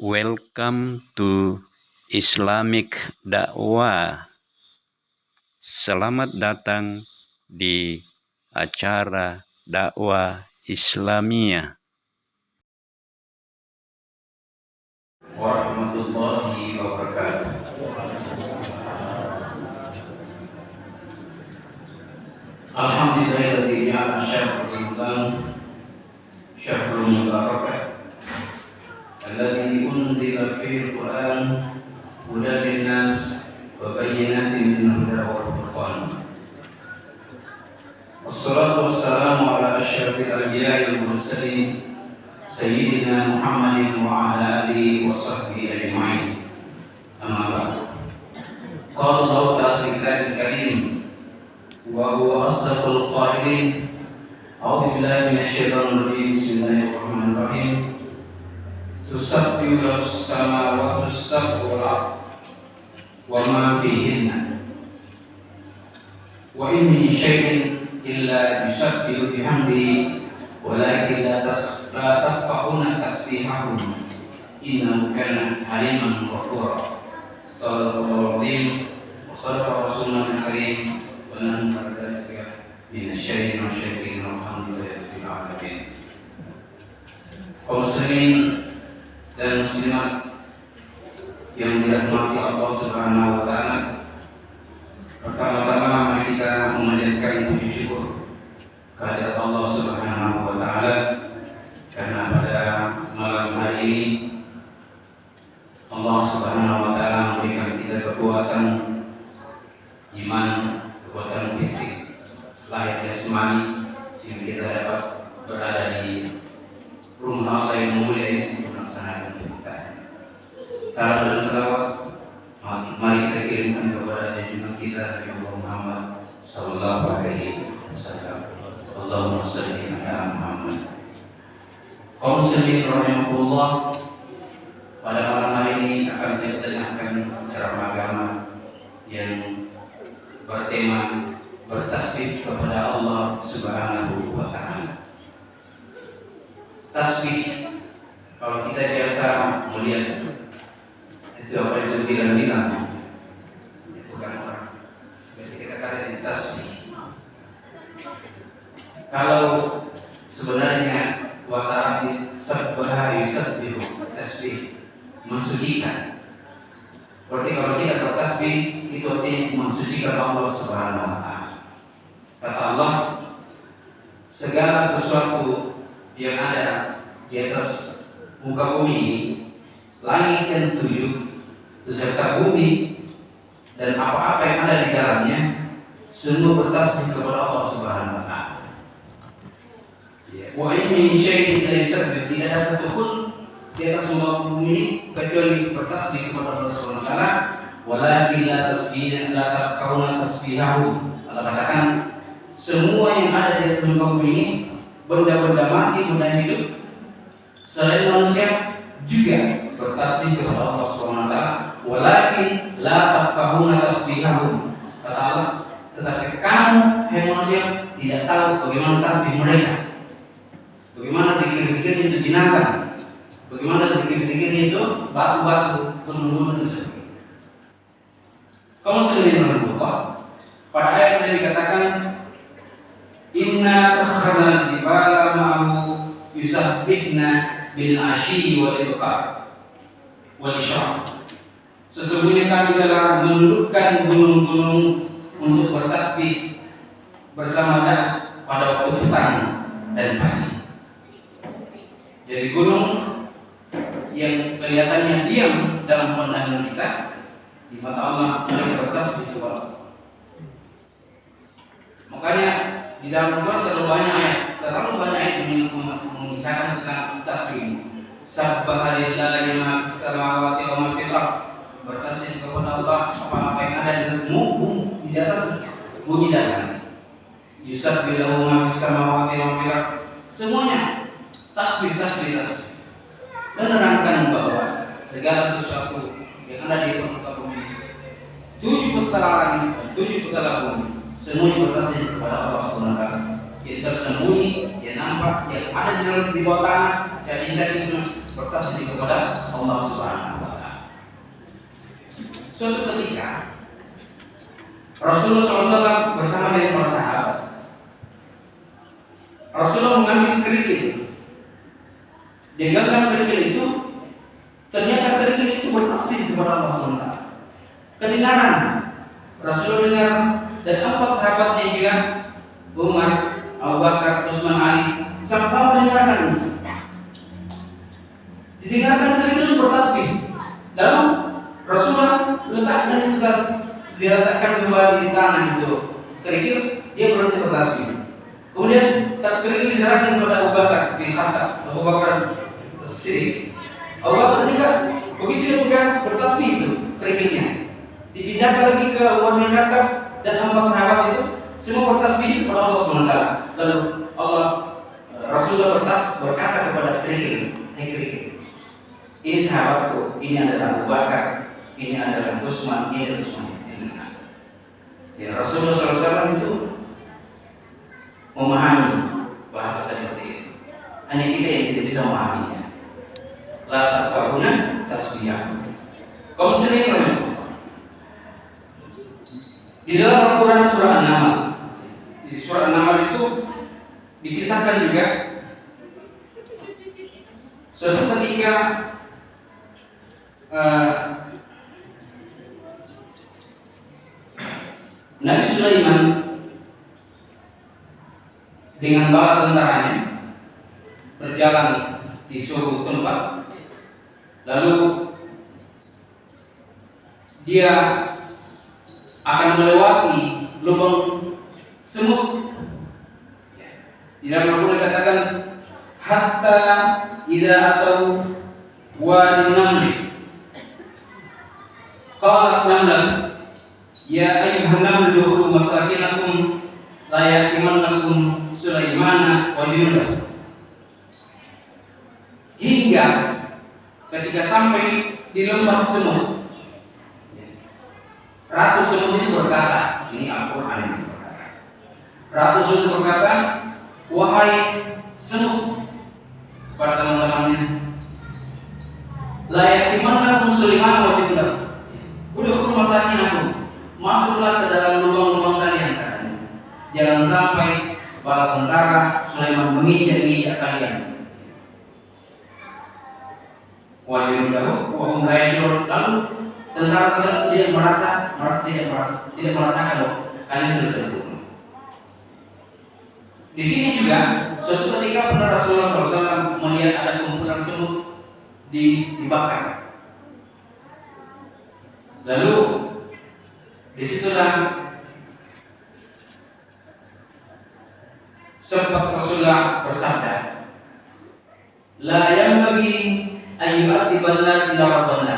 Welcome to Islamic Dakwah. Selamat datang di acara dakwah Islamiyah. Warahmatullahi wabarakatuh. Alhamdulillahilladzi ja'ala syahrul Ramadan syahrul mubarakah alladzi unzila fihi al-Qur'an hudan lin-nas wa bayyinatin minal huda wal furqan. Wassalatu wassalamu ala asyrafil anbiya'i wal mursalin sayyidina Muhammadin wa ala alihi wa sahbihi ajma'in. Amma ba'd. Qala Allah ta'ala fi kitabihil karim wa huwa asdaqul qailin. A'udzu billahi minasyaitonir rajim. Bismillahirrahmanirrahim. Tusabbihu lahu samawati sab'u wal ardh wa ma fihinna wa in min syai'in illa yusabbihu bihamdihi walakin la tafqahuna tasbihahum innahu kana haliman ghafura. Shallallahul azim wa shalla rasulunal karim wa nahnu ba'daka minasyai'in wasyai'in walhamdulillahi alamin. Kaum muslimin dan muslimat yang dirahmati Allah Subhanahu wa taala, pertama-tama mari kita memanjatkan puji syukur kehadirat Allah Subhanahu wa taala karena pada malam hari ini Allah Subhanahu wa taala memberikan kita kekuatan iman, kekuatan fisik, lahir jasmani sehingga kita dapat berada di rumah Allah yang mulia ini untuk melaksanakan perintah. Salam dan salawat mari kita kirimkan kepada junjungan kita Nabi Muhammad sallallahu alaihi wasallam. Allahumma shalli ala Muhammad. Kaum muslimin rahimakumullah, pada malam hari ini akan saya tengahkan ceramah agama yang bertema bertasbih kepada Allah Subhanahu wa taala. Tasbih, kalau kita biasa melihat itu apa itu bilang-bilang, bukan orang. Biasa kita katakan tasbih. Kalau sebenarnya bahasa Arab sabbaha yusabbihu, tasbih, mensucikan. Berarti kalau kita bertasbih itu artinya mensucikan Allah Subhanahu wa taala. Kata Allah, segala sesuatu yang ada di atas muka bumi ini, langit yang 7 beserta bumi dan apa-apa yang ada di dalamnya, semua bertasbih kepada Allah Subhanahu wa taala. Wa in min syai'in illa yusabbih, tidak ada satupun di atas muka bumi ini kecuali bertasbih kepada Allah Subhanahu wa taala. Walakin la tafqahuna tasbihahum. Allah katakan semua yang ada di atas muka bumi ini, benda-benda mati, benda hidup, selain manusia juga bertasbih kepada Allah Subhanahu wa taala. Walakin la tafqahuna tasbihahum. Kata Allah, tetapi kamu hai manusia tidak tahu bagaimana tasbih mereka. Bagaimana zikir-zikir itu binatang, bagaimana zikir-zikir itu batu-batu, gunung-gunung tersebut. Kaum muslimin rahimahullah, pada ayat yang dikatakan inna sakharna al-jibala ma'ahu yusabbihna bil asyi wal ibkar wal isyraq. Sesungguhnya kami telah menundukkan gunung-gunung untuk bertasbih bersama pada waktu petang dan pagi. Jadi gunung yang kelihatannya diam dalam pandangan kita, di mata Allah mereka bertasbih kepada Allah. Makanya di dalam Al-Quran terlalu banyak ayat yang mengisahkan tentang tasbih. Sabbaha lillahi ma fis samawati wa ma fil ardh. Bertasbih kepada Allah apa-apa yang ada di atas bumi, di atas bumi dan langit. Yusabbihu lahu ma fis samawati wa ma fil ardh. Semuanya tasbih. Dan menerangkan bahwa segala sesuatu yang ada di muka bumi, 7 petala langit dan 7 petala bumi, semuanya bertasbih kepada Allah Subhanahu wa taala. Yang tersembunyi, yang nampak, yang ada di bawah tanah, jadi itu bertasbih kepada Allah Subhanahu wa taala. Suatu ketika Rasulullah SAW bersama dengan para sahabat, Rasulullah mengambil kerikil. Dia genggam kerikil itu, ternyata kerikil itu bertasbih kepada Allah Subhanahu wa taala. Kedengaran Rasulullah dengar, dan 4 sahabatnya juga, Umar, Abu Bakar, Utsman, Ali, sama-sama mendengarkan. Didengarkan kerikil itu bertasbih. Lalu Rasulullah letakkan itu diletakkan kembali di tanah itu kerikil, dia berhenti bertasbih. Kemudian kerikil diserahkan kepada Abu Bakar bin Khattab, Abu Bakar Siddiq. Abu Bakar juga begitu dia pegang bertasbih itu kerikilnya, dipindahkan lagi ke Umar bin Khattab, dan 4 sahabat itu semua bertasbih kepada Allah SWT. Lalu Rasulullah berkata kepada kerikil, "Hai kerikil, ini sahabatku, ini adalah Abu Bakar, ini adalah Utsman, ini adalah Utsman." Ya, Rasulullah SAW itu memahami bahasa seperti itu. Hanya kita yang tidak bisa memahaminya. La tafqahuna tasbihah. Kaum muslimin, di dalam Al-Quran surah An-Naml, di surah An-Naml itu dikisahkan juga suatu ketika Nabi Sulaiman dengan bala tentaranya berjalan di suatu tempat, lalu dia akan melewati lubang semut. Di dalam Al-Quran dikatakan, hatta idza atau wadi namli qalat namlan ya ayyuhan namlu dukhulu masakinakum la yatimannakum Sulaimana wa junudah. Hingga ketika sampai di lembah semut, Ratu semut itu berkata, ini Al-Quran yang berkata, Ratu semut berkata, wahai semut, kepada teman-temannya, la yatimannakum Sulaiman wa junudah. Udah ke rumah sakit aku, masuklah ke dalam lubang-lubang kalian, katanya. Jangan sampai bala tentara Sulaiman menginjak-injak kalian. Wajib dahulu, wahum la yashurun. Lalu tentara tidak tidak merasakan kalian sudah terbunuh. Di sini juga suatu ketika pernah Rasulullah SAW melihat ada kumpulan semut dibakar. Lalu disitulah sempat Rasulullah bersabda, la yanbaghi ayyu'atibanna ila rabbana.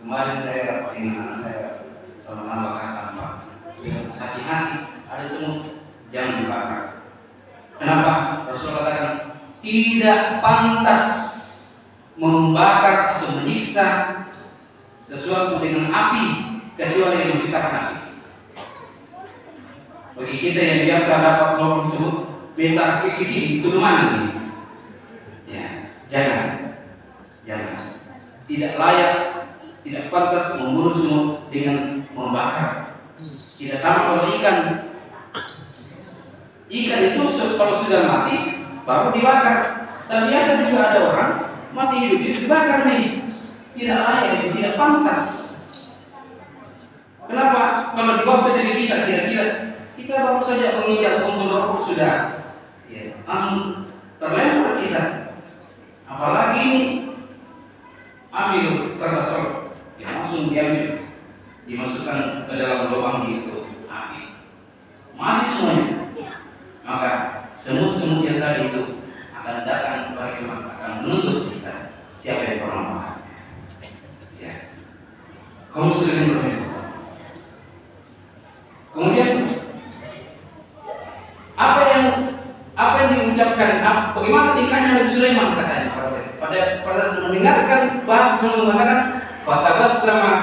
Kemarin saya dapat dengan anak saya sama-sama bakar sampah. Hati-hati, ada semut, jangan dibakar. Kenapa? Rasulullah katakan tidak pantas membakar atau menyiksa sesuatu dengan api kecuali yang menciptakan api. Bagi kita yang biasa dapat lubang semut, biasa kiki itu mana nih? Ya, jangan. Tidak layak, tidak pantas membunuh semut dengan membakar. Tidak sama kalau ikan. Ikan itu kalau sudah mati baru dibakar. Dan biasa juga ada orang masih hidup itu dibakar nih. Tidak layak, itu tidak pantas. Kenapa? Kalau di waktu diri kita kira-kira kita baru saja menginjak puntung rokok sudah, ya, langsung terlempar kita. Apalagi ini ambil kertas rokok, ya, langsung diambil, dimasukkan ke dalam lubang itu api, mati semuanya. Maka semut-semut yang tadi itu akan datang kepada kita, akan menuntut kita siapa yang pernah makan. Ya, kaum muslimin berdoa. Kemudian apa yang diucapkan, bagaimana tingkahnya Nabi Sulaiman katanya pada mendengarkan bahasa Sulaiman mengatakan fatabassama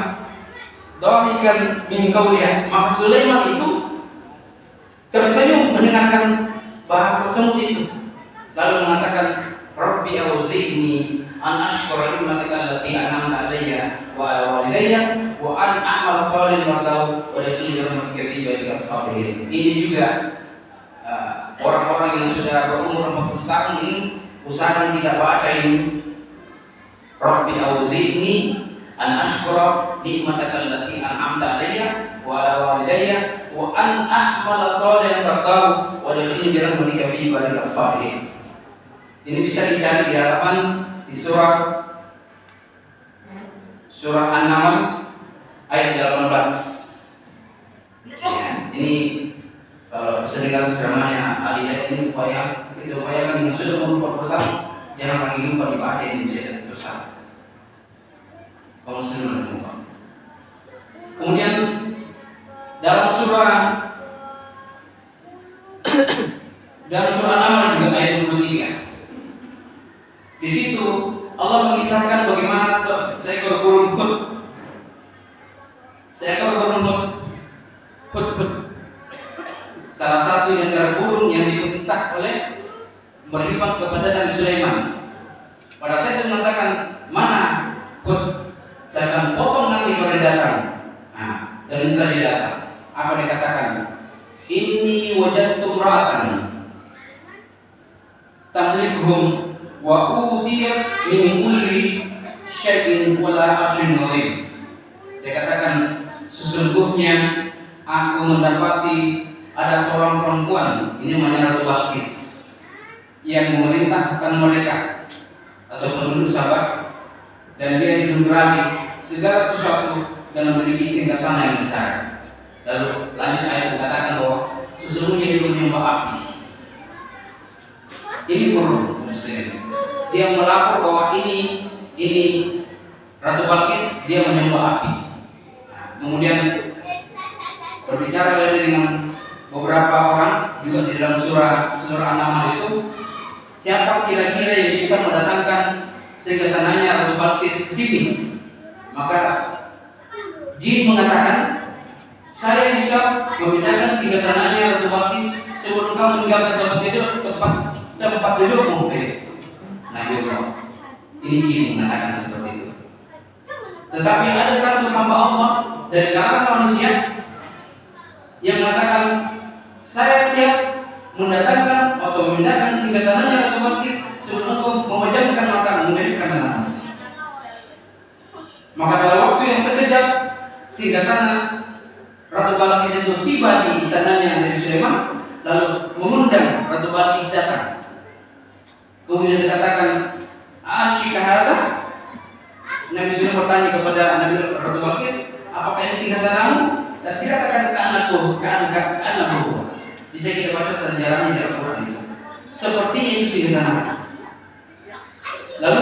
dhahikan min qawliha. Maka Sulaiman itu tersenyum mendengarkan bahasa semut itu, lalu mengatakan Rabbi auzi'ni an ashkura ni'mataka allati an'amta 'alayya wa 'ala walidayya wa an a'mala shalihan tardahu wa adkhilni bi rahmatika fi ibadika as-salihin. Ini juga orang-orang yang sudah berumur 40 tahun ini usahakan tidak baca ini. Rabbi auzi'ni an ashkura ni'mataka allati an'amta 'alayya wa 'ala walidayya wa an a'mala shalihan tardahu wa adkhilni bi rahmatika fi ibadika as-salihin. Ini bisa dicari di halaman di surah An-Naml ayat 18. Ya, ini kalau sedengar ceramahnya Ali ini kita upayakan yang sudah umur 40 tahun jangan lagi lupa dibaca ini bisa terus. Kalau sudah lupa. Kemudian dalam surah An-Naml juga ayat 23. Di situ Allah mengisahkan bagaimana seekor burung hud, salah satu di antara burung yang diperintah oleh berkhidmat kepada Nabi Sulaiman. Pada saat itu mengatakan, mana hud? Saya akan potong nanti kalau dia datang. Nah, dan minta dia datang. Apa dia katakan? Inni wajadtu imra'atan tamlikuhum wa udiyat min kulli syai'in wala arshin ghalib. Dia katakan, sesungguhnya aku mendapati ada seorang perempuan, ini namanya Ratu Balqis, yang memerintahkan mereka atau penduduk Sabah, dan dia dilunjurahi segala sesuatu dan memiliki singgasana yang besar. Lalu lanjut ayat mengatakan bahwa sesungguhnya dia menyembah api. Ini burung muslim. Dia melapor bahwa ini Ratu Balqis, dia menyembah api. Nah, kemudian berbicara lagi dengan beberapa orang juga di dalam surah An-Naml itu, siapa kira-kira yang bisa mendatangkan singgasananya Ratu Balqis ke sini? Maka jin mengatakan, saya bisa memindahkan singgasananya Ratu Balqis sebelum kamu meninggalkan tempat dudukmu. Nah, ini jin mengatakan seperti itu. Tetapi ada satu hamba Allah dari kalangan manusia yang mengatakan, saya siap mendatangkan atau memindahkan singgasananya Ratu Balqis sebelum engkau memejamkan mata, menundukkan mata. Maka dalam waktu yang sekejap, singgasana Ratu Balqis itu tiba di istananya Nabi Sulaiman, lalu mengundang Ratu Balqis datang. Kemudian dikatakan, asyika hadza? Nabi Sulaiman bertanya kepada Nabi Ratu Balqis, apakah ini singgasanamu? Dan dikatakan ke anakku. Bisa kita baca sejarahnya di Al-Quran itu. Seperti itu singgasana. Lalu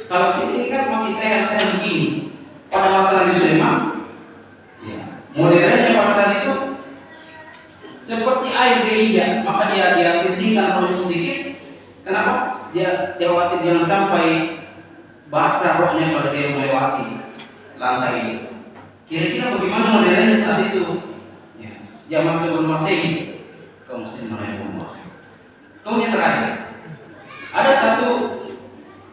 kalau ini kan masih teh begini pada masa Nabi Sulaiman, ya, modernnya pada saat itu seperti air gereja, maka dia sintingkan rohnya sedikit. Kenapa? Dia khawatir jangan sampai basah rohnya kalau dia melewati lantai ini. Kira-kira bagaimana modernnya saat itu? Ya, zaman sebelum Masehi, kaum muslimin rahimahumullah. Kemudian terakhir, ada satu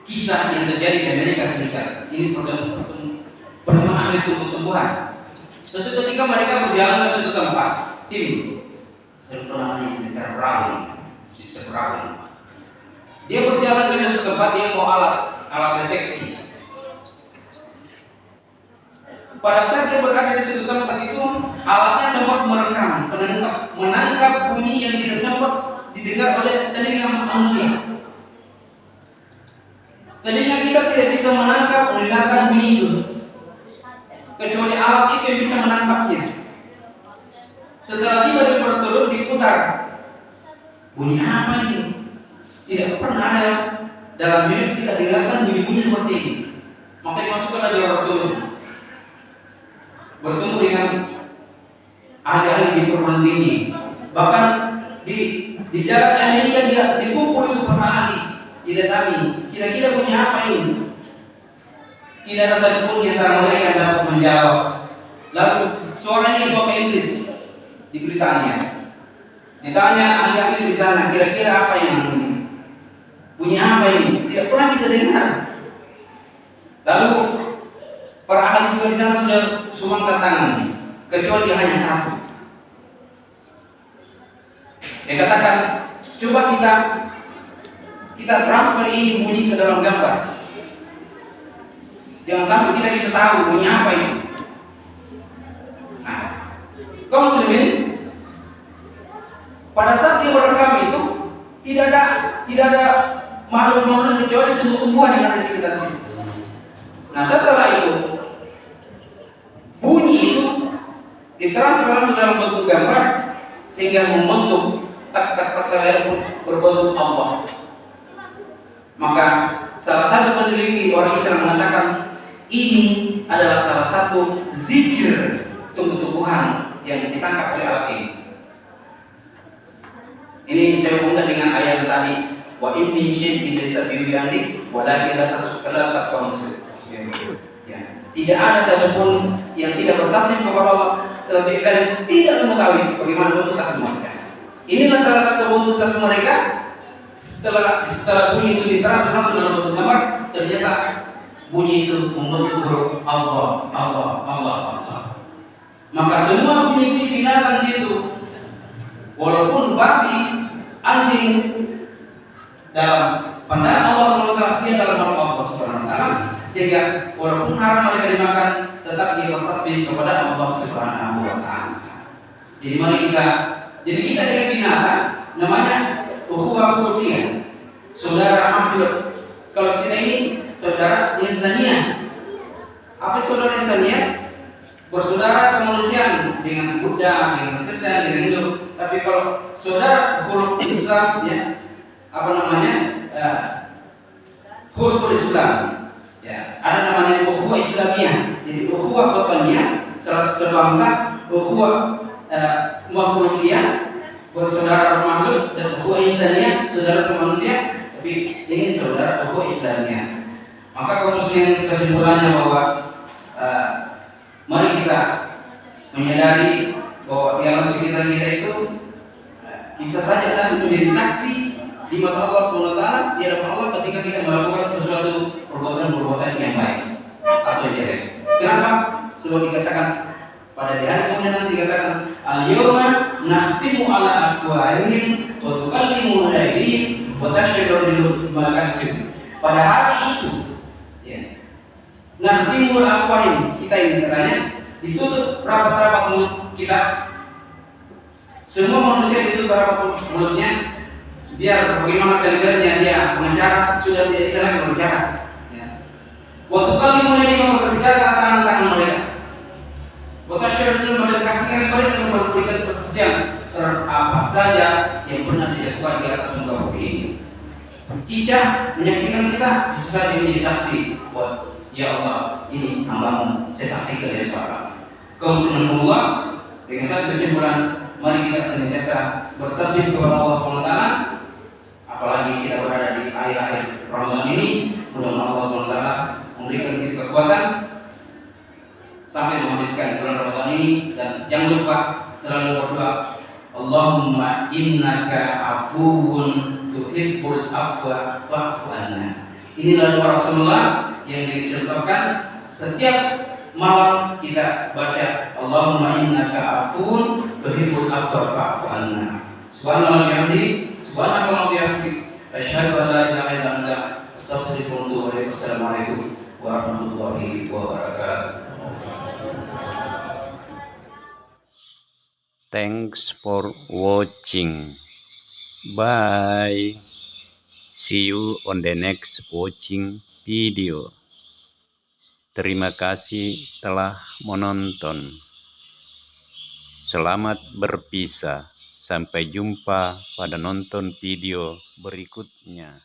kisah yang terjadi di Amerika Serikat. Ini penemuan tumbuh-tumbuhan. Suatu ketika mereka berjalan ke suatu tempat, namanya Mr. Brown. Dia berjalan ke suatu tempat, dia mau alat deteksi. Pada saat dia berada di suatu tempat itu, alatnya sempat merekam, menangkap bunyi yang tidak sempat didengar oleh telinga manusia. Telinga kita tidak bisa mendengarkan bunyi itu, kecuali alat itu yang bisa menangkapnya. Setelah tiba di Pertulun, diputar. Bunyi apa ini? Tidak pernah ada dalam hidup kita dengarkan bunyi-bunyi seperti ini. Maka dimasukkan lagi Pertulun. Bertemu dengan ahli-ahli di perguruan tinggi. Bahkan di jalan Amerika dia dikumpul itu para ahli, didatangi. Kira-kira bunyi apa ini? Tidak ada satupun di antara mereka yang dapat menjawab. Lalu suaranya pakai Inggris diberitanya. Ditanya ahli-ahli di sana, kira-kira apa yang ini? Bunyi apa ini? Tidak pernah kita dengar. Lalu para ahli juga di sana sudah sumangkat tangan, kecuali hanya satu. Dia katakan, coba kita transfer ini bunyi ke dalam gambar. Jangan sampai kita bisa tahu bunyi apa itu. Nah, kaum muslimin, pada saat dia merekam itu tidak ada makhluk-makhluk kecuali tumbuh-tumbuhan yang ada di sekitar situ. Nah, setelah itu bunyi itu ditransfer langsung dalam bentuk gambar sehingga membentuk tak berbentuk Allah. Maka salah satu peneliti orang Islam mengatakan ini adalah salah satu zikir tumbuh-tumbuhan yang ditangkap oleh alat ini. Ini saya hubungkan dengan ayat tadi, wa in min syai'in laysa fi yadi walakin la tafqahu ya. Tidak ada satupun yang tidak bertasbih kepada Allah, tetapi kalian tidak mengetahui bagaimana bentuk tasbih mereka. Inilah salah satu bentuk tasbih mereka. Setelah bunyi itu diterangkan langsung dalam bentuk gambar, ternyata bunyi itu membentuk huruf Allah, Allah, Allah, Allah. Maka semua bunyi binatang di situ, walaupun babi, anjing, dalam pandangan Allah SWT, dia dalam nama Allah SWT. Sehingga walaupun haram mereka dimakan, tetap dia bertasbih kepada Allah SWT. Jadi kita dengan binatang namanya ukhuwah khuluqiyah, saudara makhluk. Kalau kita ini saudara insaniah. Apa saudara insaniah? Bersaudara kemanusiaan dengan Buddha, dengan Kristen, dengan Hindu. Tapi kalau saudara khuluq Islam, ya, apa namanya? Khuluqul Islam. Ya, ada namanya ukhuwah Islamiyah. Jadi ukhuwah wataniyah, salah satu bangsa, ukhuwah khuluqiyah, bersaudara makhluk, dan ukhuwah insaniah, saudara semanusia. Tapi ini saudara ukhuwah Islamiyah. Maka kaum muslimin kesimpulannya bahwa mari kita menyadari bahwa di alam sekitar kita itu bisa saja kan menjadi saksi di mata Allah SWT, di hadapan Allah ketika kita melakukan sesuatu perbuatan yang baik atau jelek. Kenapa? Sebab dikatakan pada di hari kemudian nanti dikatakan al-yawma nakhtimu ala afwahihim wa tukallimuna aydihim wa tashhadu arjuluhum bima kasabu. Pada hari itu, ya, nakhtimu ala afwahihim, kita ini katanya ditutup rapat-rapat mulut kita. Semua manusia ditutup rapat mulutnya, biar bagaimana kalibernya dia pengacara sudah tidak bisa lagi berbicara. Waktu kali mulai dia berbicara tangan-tangan mereka. Waktu syaitan mendekatkan mereka memberikan persaksian terhadap apa saja yang pernah dilakukan di atas muka bumi ini. Cicak menyaksikan kita bisa saja menjadi saksi. Wah, ya Allah, ini hambamu, saya saksikan ya sekarang. Kaum muslimin Allah, dengan satu kesimpulan, mari kita senantiasa bertasbih kepada Allah SWT. Apalagi kita berada di akhir-akhir Ramadan ini, mudah-mudahan Allah SWT memberikan kita kekuatan sampai menghabiskan bulan Ramadan ini. Dan jangan lupa selalu berdoa, Allahumma innaka afuwun tuhibbul afwa fa'fu anna. Inilah doa Rasulullah yang dicontohkan setiap malam kita baca, Allahumma innaka afuwun tuhibbul afwa fa'fu anna. Subhanallah bihamdi, subhanallah bihamdi, asyhadu an la ilaha illa anta, astaghfiruka wa atubu ilaik. Wassalamualaikum warahmatullahi wabarakatuh. Thanks for watching. Bye. See you on the next watching video. Terima kasih telah menonton. Selamat berpisah. Sampai jumpa pada nonton video berikutnya.